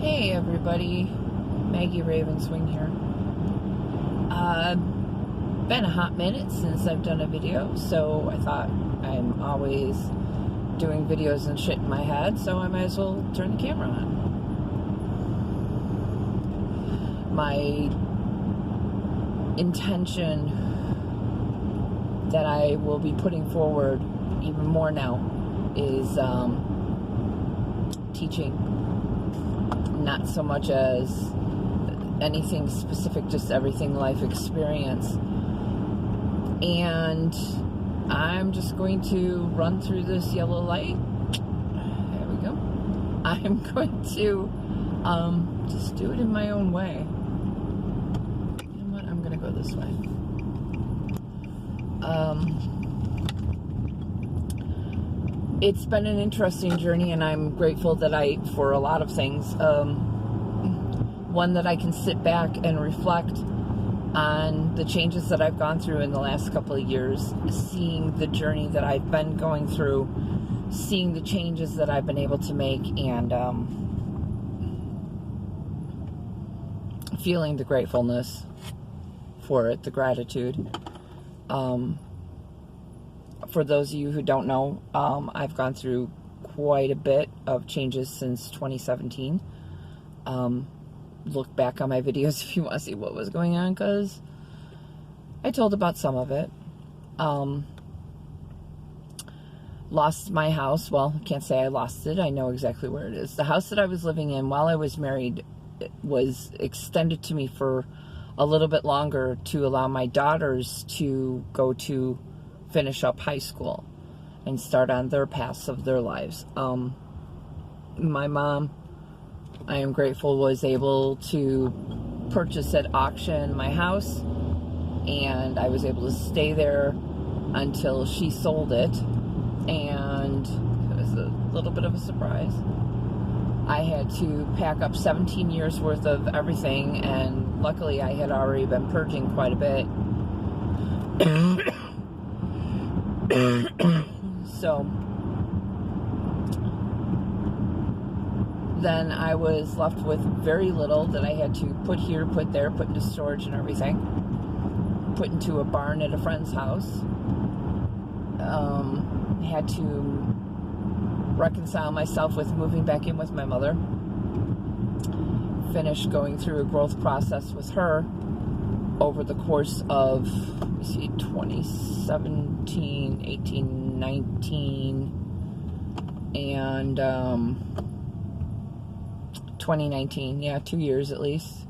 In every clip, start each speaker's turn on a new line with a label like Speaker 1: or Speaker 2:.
Speaker 1: Hey everybody, Maggie Ravenswing here. Been a hot minute since I've done a video, so I thought I'm always doing videos and shit in my head, so I might as well turn the camera on. My intention that I will be putting forward even more now is teaching. Not so much as anything specific, just everything life experience. And I'm just going to run through this yellow light. There we go. I'm going to just do it in my own way. You know what? I'm going to go this way. It's been an interesting journey, and I'm grateful that for a lot of things. One, that I can sit back and reflect on the changes that I've gone through in the last couple of years, seeing the journey that I've been going through, seeing the changes that I've been able to make, and feeling the gratefulness for it, the gratitude. For those of you who don't know, I've gone through quite a bit of changes since 2017. Look back on my videos if you want to see what was going on, because I told about some of it. Lost my house. Well, I can't say I lost it. I know exactly where it is. The house that I was living in while I was married was extended to me for a little bit longer to allow my daughters to go to finish up high school and start on their paths of their lives. My mom, I am grateful, was able to purchase at auction my house, and I was able to stay there until she sold it, and it was a little bit of a surprise. I had to pack up 17 years worth of everything, and luckily I had already been purging quite a bit. So then I was left with very little that I had to put here, put there, put into storage and everything. Put into a barn at a friend's house. Had to reconcile myself with moving back in with my mother. Finished going through a growth process with her over the course of, 2017, 18, 19, and 2019, yeah, 2 years at least.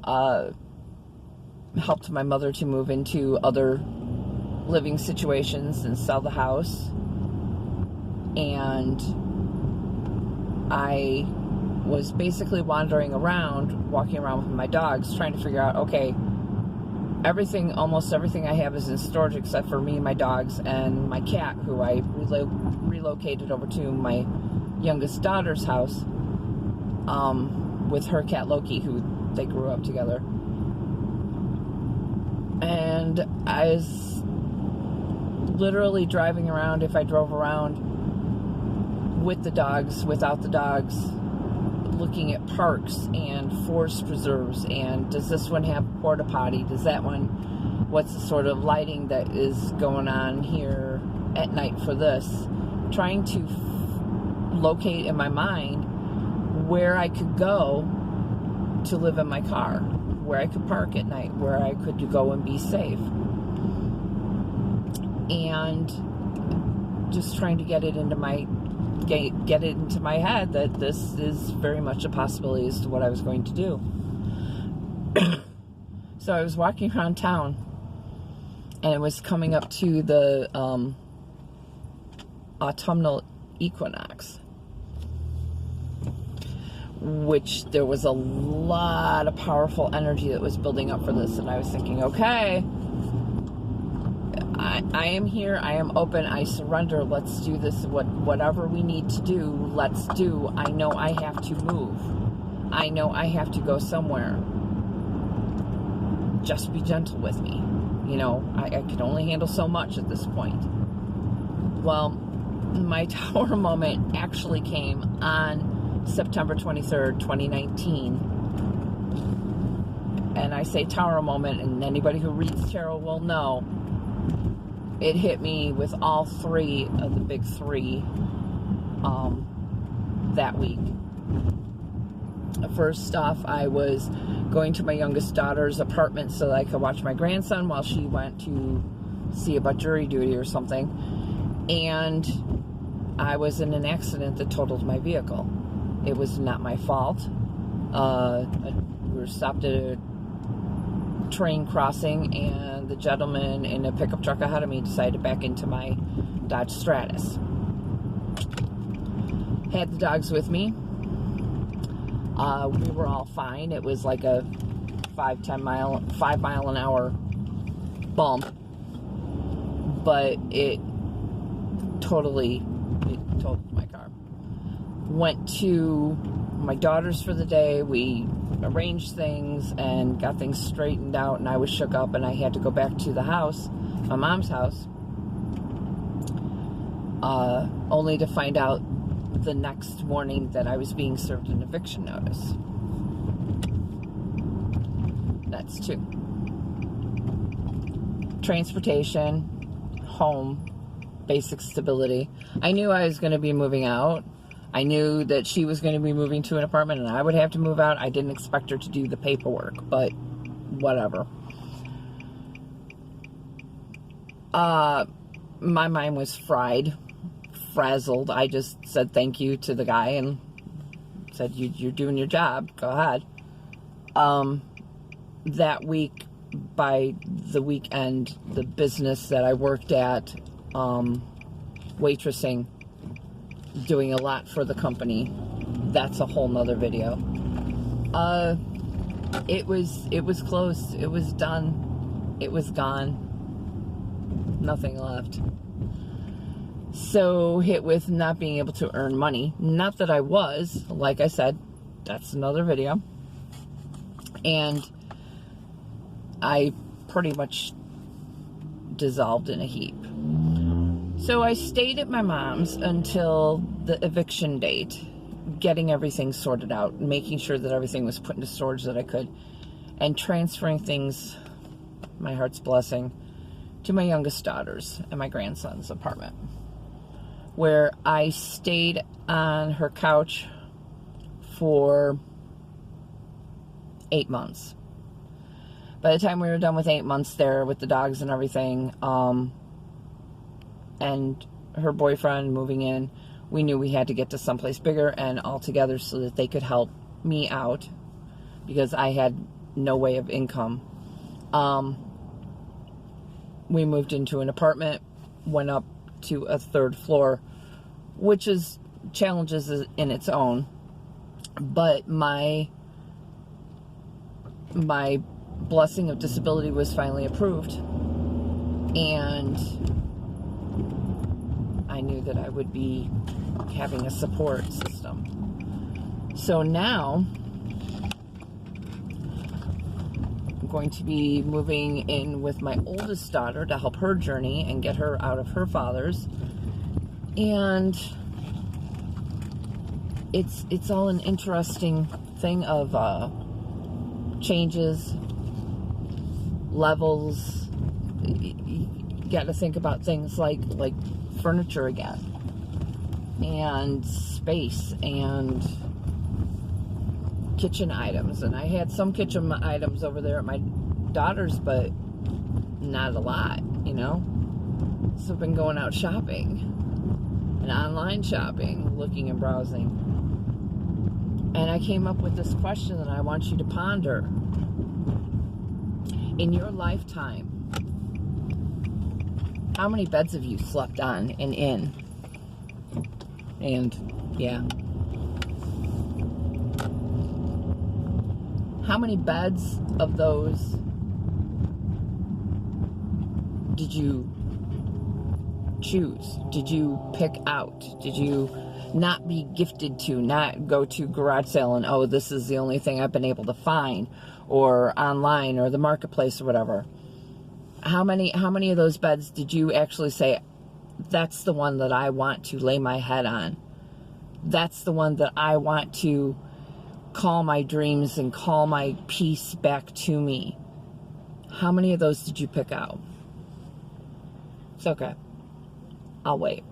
Speaker 1: Helped my mother to move into other living situations and sell the house. And I was basically wandering around, walking around with my dogs, trying to figure out, okay, almost everything I have is in storage except for me and my dogs and my cat, who I relocated over to my youngest daughter's house with her cat Loki, who they grew up together. And I was literally driving around, if I drove around with the dogs, without the dogs, looking at parks and forest preserves, and does this one have a porta potty, does that one, what's the sort of lighting that is going on here at night for this, trying to locate in my mind where I could go to live in my car, where I could park at night, where I could go and be safe, and just trying to get it into my head that this is very much a possibility as to what I was going to do. So I was walking around town, and it was coming up to the autumnal equinox, which there was a lot of powerful energy that was building up for this, and I was thinking, okay, I am here, I am open, I surrender, let's do this, whatever we need to do, let's do. I know I have to move. I know I have to go somewhere. Just be gentle with me. You know, I can only handle so much at this point. Well, my tower moment actually came on September 23rd, 2019. And I say tarot moment, and anybody who reads tarot will know it hit me with all three of the big three that week. First off, I was going to my youngest daughter's apartment so that I could watch my grandson while she went to see about jury duty or something. And I was in an accident that totaled my vehicle. It was not my fault. We were stopped at a train crossing, and the gentleman in a pickup truck ahead of me decided to back into my Dodge Stratus. Had the dogs with me. We were all fine. It was like a 5 mile an hour bump, but it totaled my car. Went to my daughter's for the day. We arranged things and got things straightened out, and I was shook up, and I had to go back to the house, my mom's house, only to find out the next morning that I was being served an eviction notice. That's 2. Transportation, home, basic stability. I knew I was going to be moving out. I knew that she was going to be moving to an apartment and I would have to move out. I didn't expect her to do the paperwork, but whatever. My mind was frazzled. I just said thank you to the guy and said, you're doing your job. Go ahead. That week, by the weekend, the business that I worked at, waitressing, doing a lot for the company. That's a whole nother video. It was close. It was done. It was gone. Nothing left. So hit with not being able to earn money. Not that I was, like I said, that's another video. And I pretty much dissolved in a heap. So I stayed at my mom's until the eviction date, getting everything sorted out, making sure that everything was put into storage that I could, and transferring things, my heart's blessing, to my youngest daughter's and my grandson's apartment, where I stayed on her couch for 8 months. By the time we were done with 8 months there with the dogs and everything, and her boyfriend moving in, we knew we had to get to someplace bigger and all together so that they could help me out because I had no way of income. We moved into an apartment, went up to a 3rd floor, which is challenges in its own, but my blessing of disability was finally approved, and I knew that I would be having a support system. So now I'm going to be moving in with my oldest daughter to help her journey and get her out of her father's. And it's all an interesting thing of changes, levels. You got to think about things like furniture again, and space, and kitchen items. And I had some kitchen items over there at my daughter's, but not a lot, you know. So I've been going out shopping and online shopping, looking and browsing. And I came up with this question that I want you to ponder. In your lifetime, how many beds have you slept on and in? And, yeah. How many beds of those did you choose? Did you pick out? Did you not be gifted to, not go to garage sale and, oh, this is the only thing I've been able to find, or online, or the marketplace, or whatever? How many of those beds did you actually say, that's the one that I want to lay my head on That's the one that I want to call my dreams and call my peace back to me. How many of those did you pick out? It's okay. I'll wait.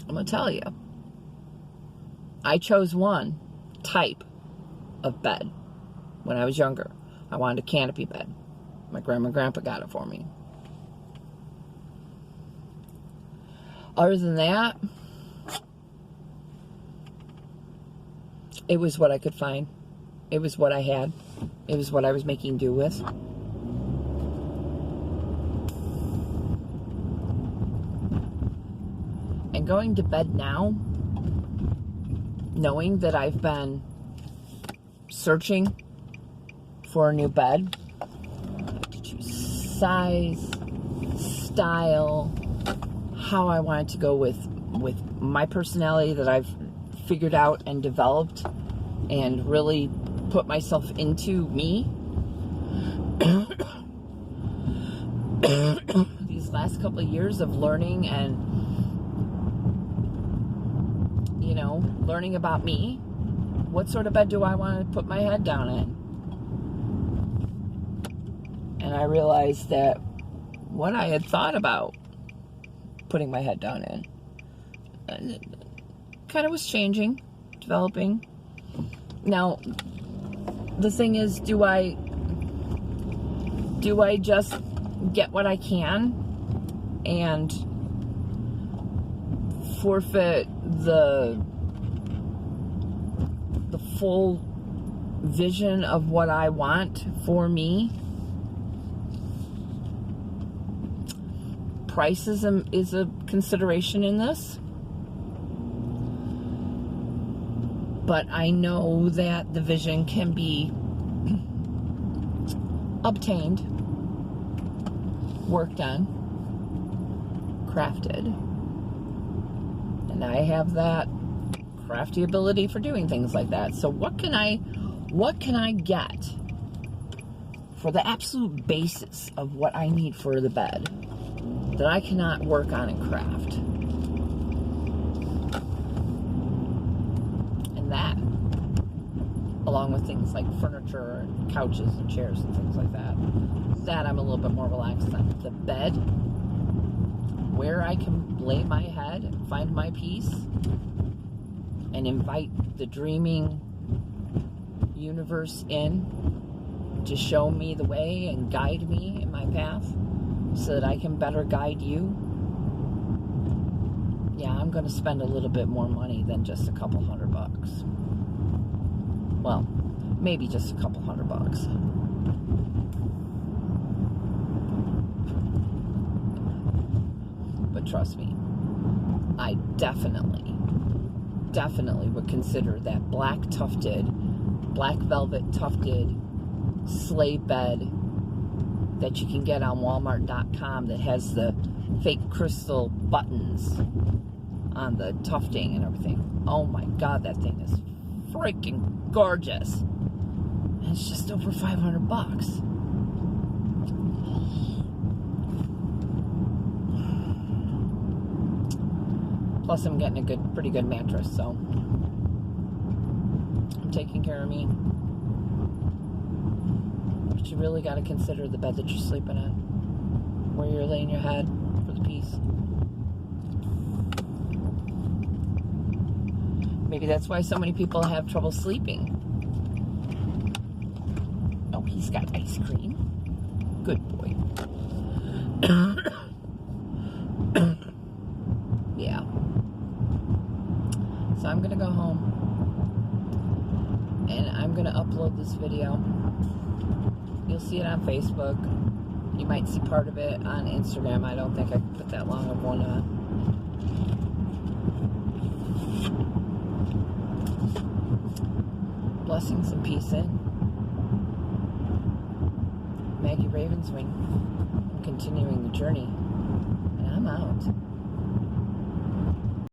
Speaker 1: I'm going to tell you. I chose one type of bed when I was younger. I wanted a canopy bed. My grandma and grandpa got it for me. Other than that, it was what I could find. It was what I had. It was what I was making do with. And going to bed now, knowing that I've been searching for a new bed, I have to choose size, style, how I wanted to go with my personality that I've figured out and developed and really put myself into me. These last couple of years of learning and, you know, learning about me. What sort of bed do I want to put my head down in? And I realized that what I had thought about putting my head down in kind of was changing, developing. Now, the thing is, do I just get what I can and forfeit the full vision of what I want for me? Price is a consideration in this. But I know that the vision can be obtained, worked on, crafted. And I have that crafty ability for doing things like that. So what can I get for the absolute basis of what I need for the bed that I cannot work on and craft? And that, along with things like furniture and couches and chairs and things like that I'm a little bit more relaxed on. The bed, where I can lay my head and find my peace and invite the dreaming universe in to show me the way and guide me in my path so that I can better guide you. Yeah, I'm going to spend a little bit more money than just a couple $100. Well, maybe just a couple $100. But trust me, I definitely would consider that black velvet tufted sleigh bed that you can get on Walmart.com that has the fake crystal buttons on the tufting and everything. Oh my God, that thing is freaking gorgeous. And it's just over $500. Plus I'm getting a pretty good mattress, so I'm taking care of me. But you really got to consider the bed that you're sleeping on, where you're laying your head for the peace. Maybe that's why so many people have trouble sleeping. Oh, he's got ice cream. Good boy. Yeah. So I'm gonna go home and I'm gonna upload this video. You'll see it on Facebook. You might see part of it on Instagram. I don't think I put that long of one on. Blessings and peace in. Maggie Ravenswing. I'm continuing the journey. And I'm out.